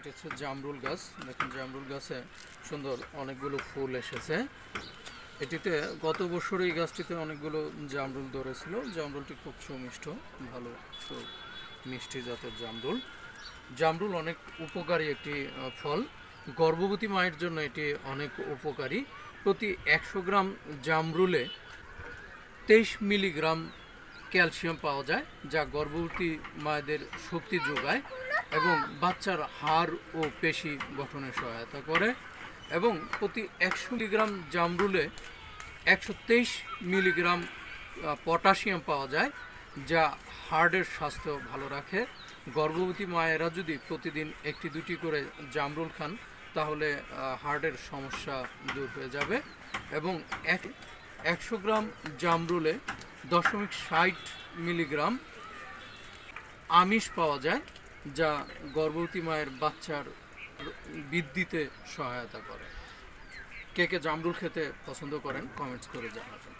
এটা হচ্ছে জামরুল গাছ। দেখুন জামরুল গাছে সুন্দর অনেকগুলো ফুল এসেছে। এটিতে গত বছর এই গাছটিতে অনেকগুলো জামরুল ধরেছিল। জামরুলটি খুব সুমিষ্ট, ভালো মিষ্টি জাতের জামরুল। জামরুল অনেক উপকারী একটি ফল। গর্ভবতী মায়ের জন্য এটি অনেক উপকারী। প্রতি 100 গ্রাম জামরুলে 23 মিলিগ্রাম ক্যালসিয়াম পাওয়া যায়, যা গর্ভবতী মায়েদের শক্তি যোগায় এবং বাচ্চার হাড় ও পেশি গঠনে সহায়তা করে। এবং প্রতি 100 মিলিগ্রাম জামরুলে 123 মিলিগ্রাম পটাশিয়াম পাওয়া যায়, যা হার্টের স্বাস্থ্য ভালো রাখে। গর্ভবতী মায়েরা যদি প্রতিদিন একটি দুটি করে জামরুল খান তাহলে হার্টের সমস্যা দূর হয়ে যাবে। এবং 100 গ্রাম জামরুলে 0.60 মিলিগ্রাম আমিষ পাওয়া যায়, যা গর্ভবতী মায়ের বাচ্চার বৃদ্ধিতে সহায়তা করে। কে কে জামরুল খেতে পছন্দ করেন কমেন্টস করে জানাবেন।